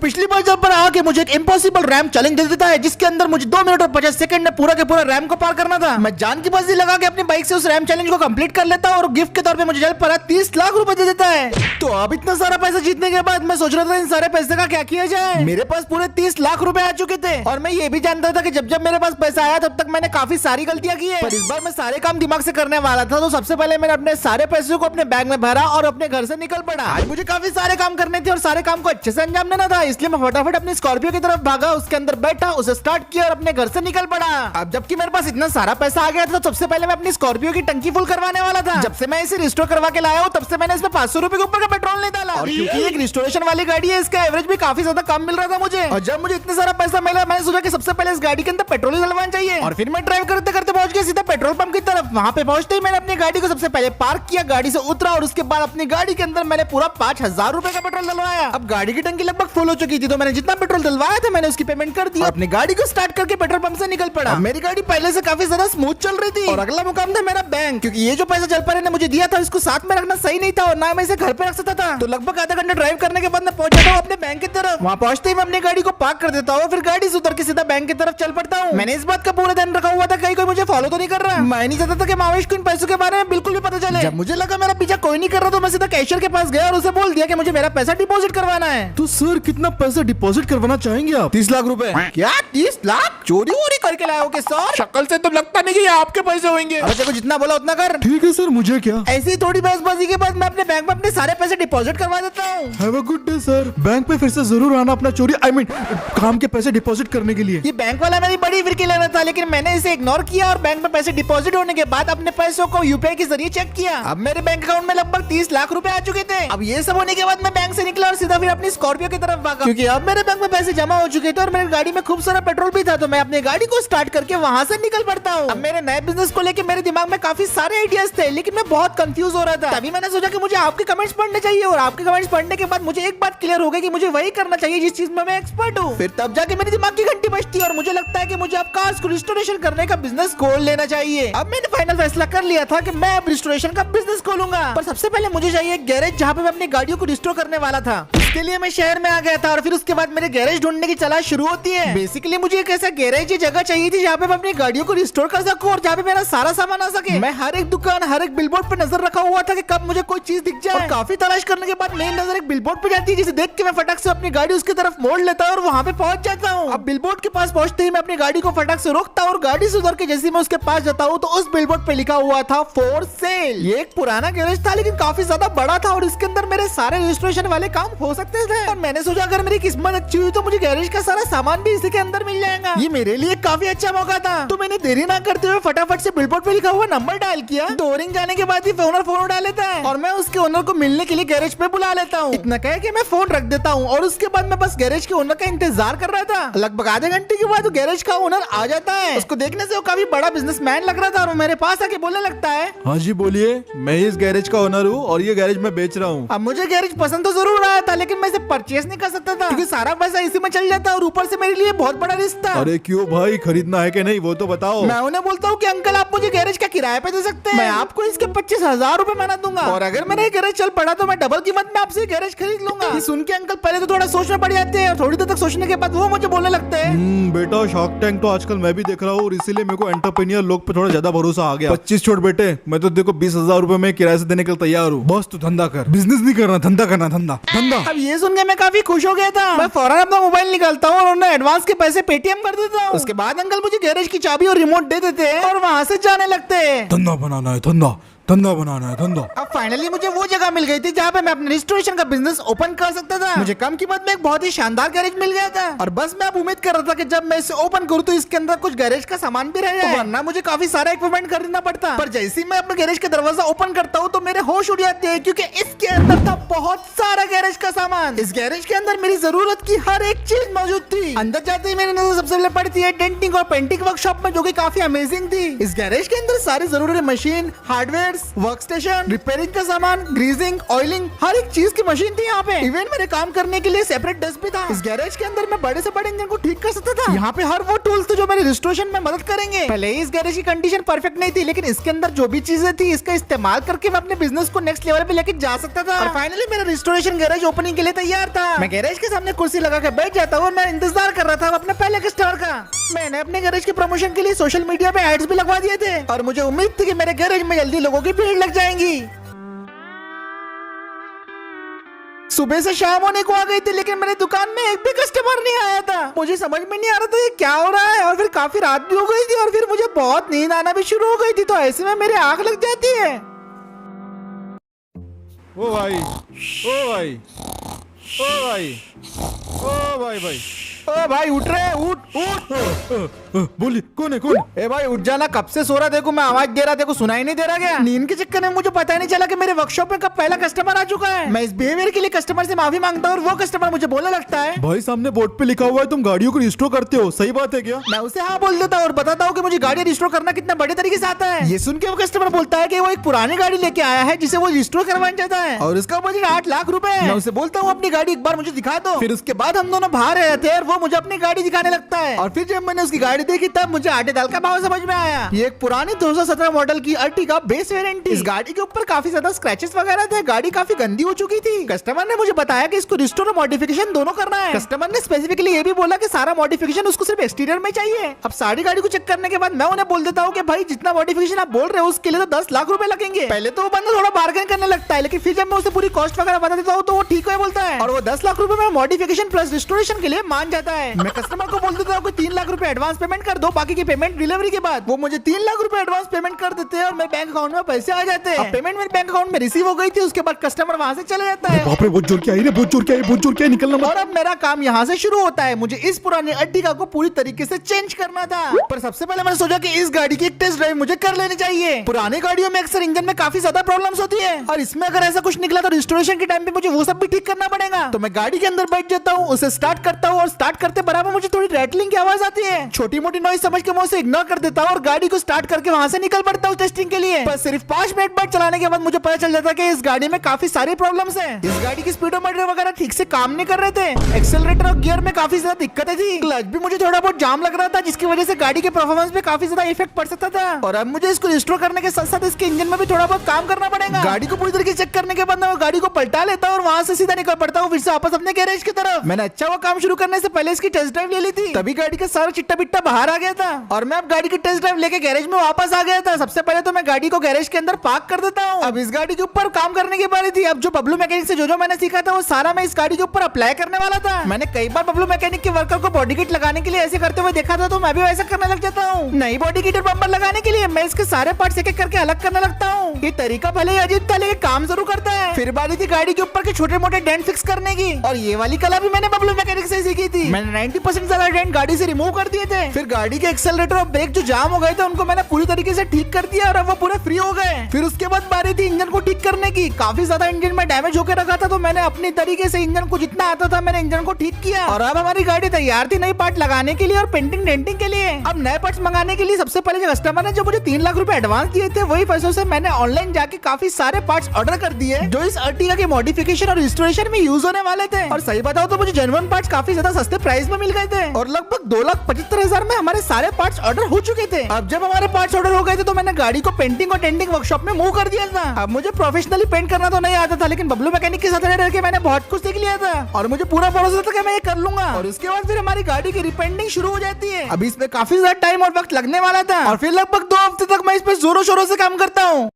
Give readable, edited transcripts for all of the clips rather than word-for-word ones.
पिछली बार जब आके मुझे एक इम्पॉसिबल रैम चैलेंज दे देता है जिसके अंदर मुझे 2 मिनट और 50 सेकंड में पूरा के पूरा रैम को पार करना था, मैं जान की बाजी लगा के अपनी बाइक से उस रैम चैलेंज को कंप्लीट कर लेता और गिफ्ट के तौर पे मुझे जल्द पर 30 लाख रुपए दे देता है। तो अब इतना सारा पैसा जीतने के बाद मैं सोच रहा था इन सारे पैसे का क्या किया जाए। मेरे पास पूरे 30 लाख रुपए आ चुके थे और मैं ये भी जानता था कि जब जब मेरे पास पैसा आया तब तक मैंने काफी सारी गलतियां की है, पर इस बार मैं सारे काम दिमाग से करने वाला था। तो सबसे पहले मैंने अपने सारे पैसों को अपने बैग में भरा और अपने घर से निकल पड़ा। आज मुझे काफी सारे काम करने थे और सारे काम को अच्छे से अंजाम देना था, इसलिए मैं फटाफट अपनी स्कॉर्पियो की तरफ भागा, उसके अंदर बैठा, उसे स्टार्ट किया और अपने घर से निकल पड़ा। अब जबकि मेरे पास इतना सारा पैसा आ गया था तो सबसे पहले मैं अपनी स्कॉर्पियो की टंकी फुल करवाने वाला था। जब से मैं इसे रिस्टोर करवा के लाया हूँ तब से मैंने इसमें 500 रुपए के ऊपर का पेट्रोल नहीं डाला, और क्योंकि एक रिस्टोरेशन वाली गाड़ी है इसका एवरेज भी काफी ज्यादा कम मिल रहा था मुझे। और जब मुझे इतना सारा पैसा मिला मैंने सोचा कि सबसे पहले इस गाड़ी के अंदर पेट्रोल डलवाना चाहिए, और फिर मैं ड्राइव करते करते पहुंच गया सीधा पेट्रोल पंप की तरफ। वहां पे पहुंचते ही मैंने अपनी गाड़ी को सबसे पहले पार्क किया, गाड़ी से उतरा और उसके बाद अपनी गाड़ी के अंदर मैंने पूरा 5000 रुपए का पेट्रोल डलवाया। अब गाड़ी की टंकी लगभग फुल हो चुकी थी तो मैंने जितना पेट्रोल डलवाया था मैंने उसकी पेमेंट कर दी, अपनी गाड़ी को स्टार्ट करके पेट्रोल पंप से निकल पड़ा। मेरी गाड़ी पहले से काफी ज्यादा स्मूथ चल रही थी और अगला मुकाम था मेरा बैंक, क्योंकि ये जो पैसा जलपरे ने मुझे दिया था इसको साथ में रखना सही नहीं था और ना मैं इसे घर पे रख सकता था। तो लगभग आधा घंटा ड्राइव करने के बाद मैं पहुंच जाता हूँ अपने बैंक की तरफ। वहाँ पहुंचते ही मैं अपनी गाड़ी को पार्क कर देता हूँ, फिर गाड़ी से उतर के सीधा बैंक की तरफ चल पड़ता हूँ। मैंने इस बात का पूरा ध्यान रखा हुआ था कहीं कोई मुझे फॉलो तो नहीं कर रहा। मैं नहीं चाहता था कि मावेश को इन पैसों के बारे में बिल्कुल भी पता चले। जब मुझे लगा मेरा पीछा कोई नहीं कर रहा तो मैं सीधा कैशियर के पास गया और उसे बोल दिया कि मुझे मेरा पैसा डिपॉजिट करवाना है। तो सर कितना पैसा डिपॉजिट करवाना चाहेंगे आप? 30 लाख रुपए। क्या 30 लाख चोरी वोरी करके लाए हो के सर? शक्ल से तो लगता नहीं कि ये आपके पैसे होंगे। अब देखो जितना बोला उतना कर। ठीक है सर, मुझे क्या। ऐसी ही थोड़ी बहसबाजी के बाद मैं अपने बैंक में अपने सारे पैसे डिपॉजिट करवा देता हूँ। Have a good day sir. Bank पे फिर से जरूर आना अपना चोरी काम के पैसे डिपॉजिट करने के लिए। ये बैंक वाला मेरी बड़ी फिरकी लेना था लेकिन मैंने इसे इग्नोर किया और बैंक में पैसे डिपॉजिट होने के बाद अपने पैसों को यूपीआई के जरिए चेक किया। अब मेरे बैंक अकाउंट में लगभग 30 लाख रुपए आ चुके थे। अब ये सब होने के बाद मैं बैंक से निकला और सीधा फिर अपनी स्कॉर्पियो की तरफ भागा, क्योंकि अब मेरे बैंक में पैसे जमा हो चुके थे और मेरी गाड़ी में खूब सारा पेट्रोल भी था। तो मैं अपनी गाड़ी को स्टार्ट करके वहाँ से निकल पड़ता हूँ। अब मेरे नए बिजनेस को लेकर मेरे दिमाग में काफी सारे आइडियाज थे लेकिन मैं बहुत कंफ्यूज हो रहा था। तभी मैंने सोचा कि मुझे आपके कमेंट्स पढ़ने चाहिए और आपके कमेंट्स पढ़ने के बाद मुझे एक बात क्लियर हो गई कि मुझे वही करना चाहिए जिस चीज में मैं एक्सपर्ट हूँ। फिर तब जाके मेरे दिमाग की घंटी बजती है और मुझे लगता है कि मुझे अब कार्स को रिस्टोरेशन करने का बिजनेस खोल लेना चाहिए। अब मैंने फाइनल फैसला कर लिया था कि मैं अब रिस्टोरेशन का बिजनेस खोलूंगा, पर सबसे पहले मुझे चाहिए एक गैरेज जहाँ पे मैं अपनी गाड़ियों को रिस्टोर करने वाला था। इसके लिए मैं शहर में आ गया था और फिर उसके बाद मेरे गैरेज ढूंढने की तलाश शुरू होती है। बेसिकली मुझे एक ऐसा गैरेज की जगह चाहिए थी जहाँ पे मैं अपनी गाड़ियों को रिस्टोर कर सकूं और जहाँ पे मेरा सारा सामान आ सके। मैं हर एक दुकान हर एक बिलबोर्ड पे नजर रखा हुआ था कि कब मुझे कोई चीज दिख जाए। काफी तलाश करने के बाद मेरी नजर एक बिलबोर्ड पे जाती है जिसे देख के मैं फटाक से अपनी गाड़ी उसकी तरफ मोड़ लेता हूँ और वहाँ पे पहुंच जाता हूँ। अब बिलबोर्ड के पास पहुंचते ही मैं अपनी गाड़ी को फटाक से रोकता हूँ और गाड़ी से उतर के जैसे मैं उसके पास जाता हूँ तो उस बिलबोर्ड पे लिखा हुआ था फॉर सेल। ये एक पुराना गैरेज था लेकिन काफी ज्यादा बड़ा था और इसके अंदर मेरे सारे रजिस्ट्रेशन वाले काम हो सकते थे। और मैंने सोचा अगर मेरी किस्मत अच्छी हुई तो मुझे गैरेज का सारा सामान भी इसी के अंदर मिल जाएगा। ये मेरे लिए काफी अच्छा मौका था। तो मैंने देरी ना करते हुए फटाफट से बिलबोर्ड पे लिखा हुआ नंबर डायल किया। 2 रिंग जाने के बाद ही ओनर फोन उठा लेता है और मैं उसके ओनर को मिलने के लिए गैरेज पे बुला लेता हूँ। इतना कह के मैं फोन रख देता हूँ और उसके बाद मैं बस गैरेज के ओनर का इंतजार कर रहा था। लगभग आधे घंटे के बाद गैरेज का ओनर आ जाता है। उसको देखने से वो काफी बड़ा बिजनेसमैन लग रहा था और वो मेरे पास आके बोलने लगता है, हाँ जी बोलिए, मैं इस गैरेज का ओनर हूँ और ये गैरेज मैं बेच रहा हूँ। अब मुझे गैरेज पसंद तो जरूर आया था लेकिन मैं इसे परचेस नहीं कर सकता था क्योंकि सारा पैसा इसी में चल जाता और ऊपर से मेरे लिए बहुत बड़ा रिस्क था। अरे क्यों भाई, खरीदना है कि नहीं वो तो बताओ। मैं उन्हें बोलता हूँ कि अंकल आप मुझे गैरेज का किराए पे दे सकते हैं, मैं आपको इसके 25,000 रुपए महीना दूंगा और अगर मेरा गैरेज चल पड़ा तो मैं डबल कीमत में आपसे गैरेज खरीद लूंगा। ये सुन के अंकल पहले तो थोड़ा सोचना पड़ जाते हैं और थोड़ी देर तक सोचने के बाद वो मुझे बोलने लगते हैं, बेटा शार्क टैंक तो आजकल मैं भी देख रहा हूँ और इसीलिए मेरे को एंटरप्रेन्योर लोग पे थोड़ा ज्यादा भरोसा आ गया। 25 छोड़ बेटे, मैं तो देखो 20,000 रुपए में किराए से देने के लिए तैयार हूँ। बस तू धंधा कर, बिजनेस नहीं करना, धंधा करना, धंधा धंधा। अब ये सुन के मैं काफी खुश हो गया था। मैं फौरन अपना मोबाइल निकालता हूँ और उन्हें एडवांस के पैसे पेटीएम कर देता हूँ। उसके बाद अंकल मुझे गैरेज की चाबी और रिमोट दे देते हैं और वहाँ से जाने लगते हैं। धंधा बनाना है, धंधा धंधा बनाना है, धंधा। अब फाइनली मुझे वो जगह मिल गई थी जहाँ पे मैं अपने रिस्टोरेशन का बिजनेस ओपन कर सकता था। मुझे कम कीमत में एक बहुत ही शानदार गैरेज मिल गया था और बस मैं अब उम्मीद कर रहा था कि जब मैं इसे ओपन करूँ तो इसके अंदर कुछ गैरेज का सामान भी रह जाए, वरना मुझे काफी सारा इक्विपमेंट खरीदना पड़ता। पर जैसे ही मैं अपने गैरेज का दरवाजा ओपन करता हूँ तो मेरे होश उड़ जाते हैं क्योंकि इसके अंदर था बहुत सारा गैरेज का सामान। इस गैरेज के अंदर मेरी जरूरत की हर एक चीज मौजूद थी। अंदर जाते ही मेरी नजर सबसे पहले पड़ती है डेंटिंग और पेंटिंग वर्कशॉप में, जो कि काफी अमेजिंग थी। इस गैरेज के अंदर सारी जरूरी machine, hardware, chairs, work station, repairing का सामान, ग्रीजिंग, ऑयलिंग, हर एक चीज की मशीन थी यहाँ पे। इवन मेरे काम करने के लिए सेपरेट डेस्क भी था। इस गैरेज के अंदर मैं बड़े से बड़े इंजन को ठीक कर सकता था। यहाँ पे हर वो टूल्स थे जो मेरे रिस्टोरेशन में मदद करेंगे। भले ही इस गैरेज की कंडीशन परफेक्ट नहीं थी, लेकिन इसके अंदर जो भी चीजें थी इसका इस्तेमाल करके मैं अपने बिजनेस को नेक्स्ट लेवल पे लेके जा सकता था। और फाइनली मेरा रिस्टोरेशन गैरेज ओपनिंग के लिए तैयार था। मैं गैरेज के सामने कुर्सी लगा के बैठ जाता हूँ और मैं इंतजार कर रहा था अपने पहले कस्टमर का। मैंने अपने गैरेज के प्रमोशन के लिए सोशल मीडिया पे एड्स भी लगवा दिए थे और मुझे उम्मीद थी कि मेरे गैरेज में जल्दी लोगों की भीड़ लग जाएंगी। सुबह से शाम होने को आ गई थी, लेकिन मेरी दुकान में एक भी कस्टमर नहीं आया था। मुझे समझ में नहीं आ रहा था ये क्या हो रहा है। और फिर काफी रात भी हो गई थी और फिर मुझे बहुत नींद आना भी शुरू हो गई थी, तो ऐसे में मेरी आंख लग जाती है। ओ भाई, ओ भाई, ओ भाई, ओ भाई, ओ भाई उठ रहे, उठ। बोलिए कौन है कौन? ए भाई उठ जाना, कब से सो रहा, देखो मैं आवाज दे रहा, देखो सुनाई नहीं दे रहा क्या? नींद के चक्कर में मुझे पता ही नहीं चला कि मेरे वर्कशॉप में कब पहला कस्टमर आ चुका है। मैं इस बिहेवियर के लिए कस्टमर से माफी मांगता हूँ और वो कस्टमर मुझे बोलने लगता है, भाई सामने बोर्ड पे लिखा हुआ है तुम गाड़ियों को रिस्टोर करते हो, सही बात है क्या? मैं उसे हाँ बोल देता हूँ और बताता हूँ कि मुझे गाड़ी रिस्टोर करना कितना बड़े तरीके से आता है। ये सुन के वो कस्टमर बोलता है कि वो एक पुरानी गाड़ी लेके आया है जिसे वो रिस्टोर करवाना चाहता है और उसका बजट 8 लाख रुपए है। मैं उसे बोलता हूँ अपनी गाड़ी एक बार मुझे दिखा दो। फिर उसके बाद हम दोनों बाहर रहे थे और वो मुझे अपनी गाड़ी दिखाने लगता है। और फिर जब मैंने उसकी गाड़ी देखी तब मुझे आटे दाल का भाव समझ में आया। ये एक पुरानी 2017 मॉडल की अर्टिगा बेस वेरिएंट थी। इस गाड़ी के ऊपर काफी ज्यादा स्क्रैचेस वगैरह थे, गाड़ी काफी गंदी हो चुकी थी। कस्टमर ने मुझे बताया कि इसको रिस्टोर और मॉडिफिकेशन दोनों करना है। कस्टमर ने स्पेसिफिकली ये भी बोला कि सारा मॉडिफिकेशन उसको सिर्फ एक्सटीरियर में चाहिए। अब सारी गाड़ी को चेक करने के बाद मैं उन्हें बोल देता हूँ कि भाई जितना मॉडिफिकेशन आप बोल रहे हो उसके लिए तो 10 लाख रुपए लगेंगे। पहले तो वो बंदा थोड़ा बार्गेन करने लगता है, लेकिन फिर जब मैं उसे पूरी कॉस्ट वगैरह बता देता हूँ तो वो ठीक है बोलता है और वो 10 लाख रुपए में मॉडिफिकेशन प्लस रिस्टोरेशन के लिए मान जाता है। मैं कस्टमर को बोल देता हूँ 3 लाख रुपए एडवांस पेमेंट कर दो, बाकी की पेमेंट डिलीवरी के बाद। वो मुझे 3 लाख रुपए एडवांस पेमेंट कर देते हैं और मेरे बैंक अकाउंट में पैसे आ जाते हैं। पेमेंट मेरे बैंक अकाउंट में रिसीव हो गई थी, उसके बाद कस्टमर वहाँ से चले जाता है। बाप रे बहुत जोर क्या है, बहुत जोर क्या है, बहुत जोर क्या है, निकलना मत। और अब मेरा काम यहाँ से शुरू होता है। मुझे इस पुरानी अर्टिगा को पूरी तरीके से चेंज करना था, पर सबसे पहले मैंने सोचा कि इस गाड़ी की एक टेस्ट ड्राइव मुझे कर लेनी चाहिए। पुरानी गाड़ियों में अक्सर इंजन में काफी ज्यादा प्रॉब्लम्स होती है और इसमें अगर ऐसा कुछ निकला तो रिस्टोरेशन के टाइम पे मुझे वो सब भी ठीक करना पड़ेगा। तो मैं गाड़ी के अंदर बैठ जाता हूँ, उसे स्टार्ट करता हूँ और स्टार्ट करते बराबर मुझे थोड़ी रैटलिंग की आवाज आती है। छोटी मोटी नॉइज समझ के मैं उसे इग्नोर कर देता हूँ और गाड़ी को स्टार्ट करके वहाँ से निकल पड़ता हूँ टेस्टिंग के लिए। बस सिर्फ 5 मिनट बाद चलाने के बाद मुझे पता चल जाता है कि इस गाड़ी में काफी सारी प्रॉब्लम्स हैं। इस गाड़ी की स्पीडोमीटर वगैरह ठीक से काम नहीं कर रहे थे, एक्सेलरेटर और गियर में काफी ज्यादा दिक्कतें थी, क्लच भी मुझे थोड़ा बहुत जाम लग रहा था जिसकी वजह से गाड़ी के परफॉर्मेंस पे काफी ज्यादा इफेक्ट पड़ सकता था। और अब मुझे इसको रिस्टोर करने के साथ साथ इसके इंजन में भी थोड़ा बहुत काम करना पड़ेगा। गाड़ी को पूरी तरीके से चेक करने के बाद मैं वो गाड़ी को पलटा लेता हूँ और वहाँ से सीधा निकल पड़ता हूँ फिर से वापस अपने गैरेज की तरफ। मैंने अच्छा वो काम शुरू करने से पहले इसकी टेस्ट ड्राइव ले ली थी, तभी गाड़ी का सारा चिट्टा बिट्टा बाहर आ गया था और मैं अब गाड़ी की टेस्ट ड्राइव लेके गैरेज में वापस आ गया था। सबसे पहले तो मैं गाड़ी को गैरेज के अंदर पार्क कर देता हूँ। अब इस गाड़ी के ऊपर काम करने की बारी थी। अब जो बबलू मैकेनिक से जो मैंने सीखा था वो सारा मैं इस गाड़ी के ऊपर अप्लाई करने वाला था। मैंने कई बार बबलू मैकेनिक के वर्कर को बॉडी किट लगाने के लिए ऐसे करते हुए देखा था, तो मैं भी वैसा करने लग जाता हूँ। नई बॉडी किट और बम्पर लगाने के लिए मैं इसके सारे पार्ट्स एक एक करके अलग करने लगता हूँ। ये तरीका भले ही अजीब था लेकिन काम जरूर करता है। फिर बारी थी गाड़ी के ऊपर के छोटे मोटे डेंट फिक्स करने की और ये वाली कला भी मैंने बबलू मैकेनिक से सीखी थी। मैंने 90% ज्यादा डेंट गाड़ी से रिमूव कर दिए थे। फिर गाड़ी के एक्सेलरेटर और ब्रेक जो जाम हो गए थे उनको मैंने पूरी तरीके से ठीक कर दिया और अब वो पूरे फ्री हो गए। फिर उसके बाद बारी थी इंजन को ठीक करने की। काफी ज्यादा इंजन में डैमेज होकर रखा था, तो मैंने अपनी तरीके से इंजन को जितना आता था मैंने इंजन को ठीक किया और अब हमारी गाड़ी तैयार थी नई पार्ट लगाने के लिए और पेंटिंग डेंटिंग के लिए। अब नए पार्ट्स मंगाने के लिए सबसे पहले जो कस्टमर ने जो मुझे 3 लाख रुपए एडवांस दिए थे वही पैसों से मैंने ऑनलाइन जाके काफी सारे पार्ट्स ऑर्डर कर दिए जो इस अर्टिगा के मॉडिफिकेशन और रिस्टोरेशन में यूज होने वाले थे। और सही बताओ तो मुझे जेन्युइन पार्ट्स काफी ज्यादा सस्ते प्राइस में मिल गए थे और लगभग 2,75,000 में हमारे सारे पार्ट्स ऑर्डर हो चुके थे। अब जब हमारे पार्ट्स ऑर्डर हो गए थे तो मैंने गाड़ी को पेंटिंग और डेंटिंग वर्कशॉप में मूव कर दिया था। अब मुझे प्रोफेशनली पेंट करना तो नहीं आता था, लेकिन बबलू मैकेनिक के साथ रह के मैंने बहुत कुछ सीख लिया था और मुझे पूरा भरोसा था कि मैं ये कर लूंगा। और उसके बाद फिर हमारी गाड़ी की रिपेंटिंग शुरू हो जाती है। अभी इसमें काफी ज्यादा टाइम और वक्त लगने वाला था और फिर लगभग 2 हफ्ते तक मैं इस पे जोरों शोरों से काम करता हूँ।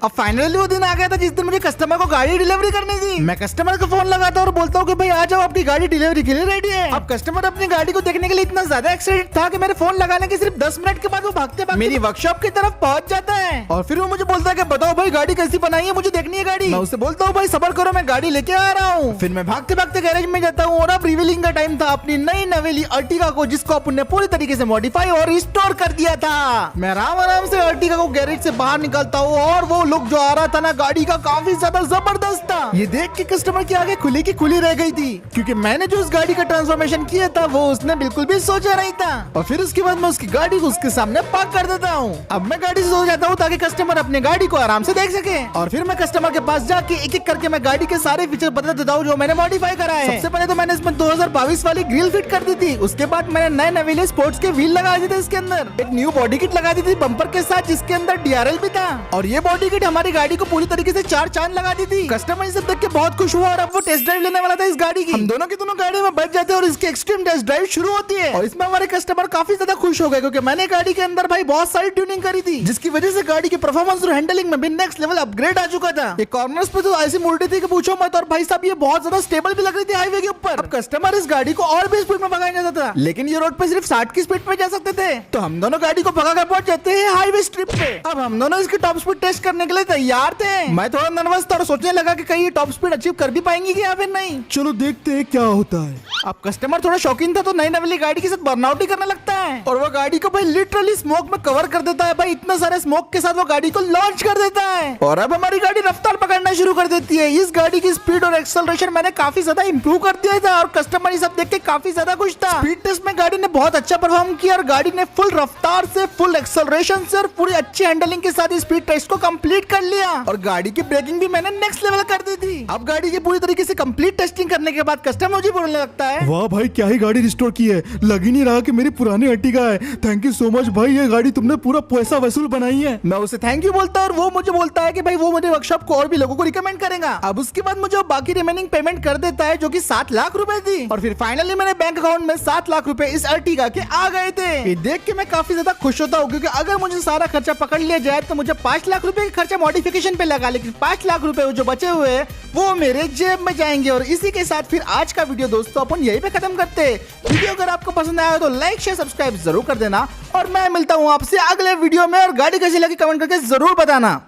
अब फाइनली वो दिन आ गया था जिस दिन मुझे कस्टमर को गाड़ी डिलीवरी करनी थी। मैं कस्टमर को फोन लगाता हूँ और बोलता हूँ कि भाई आ जाओ, आपकी गाड़ी डिलीवरी के लिए रेडी है। अब कस्टमर अपनी गाड़ी को देखने के लिए इतना ज्यादा एक्साइटेड था कि मेरे फोन लगाने के सिर्फ 10 मिनट के बाद वो भागते भागते मेरी वर्कशॉप की तरफ पहुंच जाता है और फिर वो मुझे बोलता है कि बताओ भाई गाड़ी कैसी बनाई है, मुझे देखनी है गाड़ी। मैं उससे बोलता हूँ भाई सबर करो, मैं गाड़ी लेके आ रहा हूँ। फिर मैं भागते भागते गैरेज में जाता हूँ और अब रिवीलिंग का टाइम था अपनी नई नवेली अर्टिगा को, जिसको अपन ने पूरी तरीके से मॉडिफाई और रिस्टोर कर दिया था। मैं आराम से अर्टिगा को गैरेज से बाहर निकलता हूँ और वो लुक जो आ रहा था ना गाड़ी का काफी ज्यादा जबरदस्त था। ये देख के कस्टमर की आगे खुली की खुली रह गई थी, क्योंकि मैंने जो उस गाड़ी का ट्रांसफॉर्मेशन किया था वो उसने बिल्कुल भी सोचा नहीं था। और फिर उसके बाद मैं उसकी गाड़ी को उसके सामने पार्क कर देता हूँ। अब मैं गाड़ी से सो जाता हूँ ताकि कस्टमर अपनी गाड़ी को आराम से देख सके। और फिर मैं कस्टमर के पास जाके एक एक करके मैं गाड़ी के सारे फीचर बता देता हूँ जो मैंने मॉडिफाई करा है। सबसे पहले तो मैंने इसमें 2022 वाली ग्रिल फिट कर दी थी। उसके बाद मैंने नए नवीले स्पोर्ट्स के व्हील लगा दिए थे इसके अंदर। एक न्यू बॉडी किट लगा दी थी बम्पर के साथ जिसके अंदर DRL भी था। और ये बॉडी किट हमारी गाड़ी को पूरी तरीके से 4 चांद लगा दी थी। कस्टमर इसे देख के बहुत खुश हुआ और अब वो टेस्ट ड्राइव लेने वाला था इस गाड़ी की। हम दोनों की दोनों गाड़ी में बैठ जाते हैं और इसकी एक्सट्रीम टेस्ट ड्राइव शुरू होती है। और इसमें हमारे कस्टमर काफी ज्यादा खुश हो गए क्योंकि मैंने गाड़ी के अंदर भाई बहुत सारी ट्यूनिंग करी थी जिसकी वजह से गाड़ी की परफॉर्मेंस और हैंडलिंग में भी नेक्स्ट लेवल अपग्रेड आ चुका था। ये कॉर्नर्स पे तो ऐसी मुड़ती थी कि पूछो मत। और भाई साहब ये बहुत ज्यादा स्टेबल भी लग रही थी हाईवे के ऊपर। अब कस्टमर इस गाड़ी को और भी स्पीड में भगाना चाहता था, लेकिन ये रोड पे सिर्फ 60 की स्पीड पे जा सकते थे। तो हम दोनों गाड़ी को भगा कर पहुंच जाते हैं हाईवे स्ट्रिप पे। अब हम दोनों इसकी टॉप स्पीड टेस्ट करने के लिए तैयार थे। मैं थोड़ा नर्वस था और सोचने लगा कि कहीं ये टॉप स्पीड अचीव कर भी पाएंगी कि या फिर नहीं। चलो देखते हैं क्या होता है। अब कस्टमर थोड़ा शौकीन था तो नई नवेली गाड़ी के साथ बर्नआउट ही करने लगता है और वो गाड़ी को भाई लिटरली स्मोक में कवर कर देता है। भाई इतना सारे स्मोक के साथ वो गाड़ी को लॉन्च कर देता है और अब हमारी गाड़ी रफ्तार पकड़ना शुरू कर देती है। इस गाड़ी की स्पीड और एक्सेलरेशन मैंने काफी ज्यादा इंप्रूव कर दिया था और कस्टमर ये सब देख के काफी ज्यादा खुश था। स्पीड टेस्ट में गाड़ी ने बहुत अच्छा परफॉर्म किया और गाड़ी ने फुल रफ्तार से, फुल एक्सेलरेशन से और पूरी अच्छी हैंडलिंग के साथ स्पीड टेस्ट को कंप्लीट कर लिया। और गाड़ी की ब्रेकिंग भी मैंने नेक्स्ट लेवल कर दी थी। अब गाड़ी की पूरी तरीके से कंप्लीट टेस्टिंग करने के बाद कस्टमर मुझे बोलने लगता है, वाह भाई क्या ही गाड़ी रिस्टोर की है, लग ही नहीं रहा कि मेरी पुरानी अर्टिगा है। थैंक यू सो मच भाई, ये गाड़ी तुमने पूरा पैसा वसूल बनाई है। मैं उसे थैंक यू बोलता और वो मुझे बोलता है कि भाई वो मुझे वर्कशॉप को और भी लोगों को रिकमेंड करेगा। अब उसके बाद मुझे बाकी रिमेनिंग पेमेंट कर देता है जो कि 7 लाख रुपए थी। और फिर फाइनली मेरे बैंक अकाउंट में 7 लाख रुपए इस अर्टिगा के आ गए थे। ये देख के मैं काफी ज्यादा खुश होता हूँ क्योंकि अगर मुझे सारा खर्चा पकड़ लिया जाए तो मुझे 5 लाख रुपए का खर्चा मॉडिफिकेशन पे लगा, लेकिन 5 लाख रुपए जो बचे हुए हैं वो मेरे जेब में जाएंगे। और इसी के साथ फिर आज का वीडियो दोस्तों अपन यहीं पे खत्म करते हैं। वीडियो अगर आपको पसंद आया तो लाइक शेयर सब्सक्राइब जरूर कर देना और मैं मिलता हूँ आपसे अगले वीडियो में। और गाड़ी कैसी लगी कमेंट करके जरूर बताना।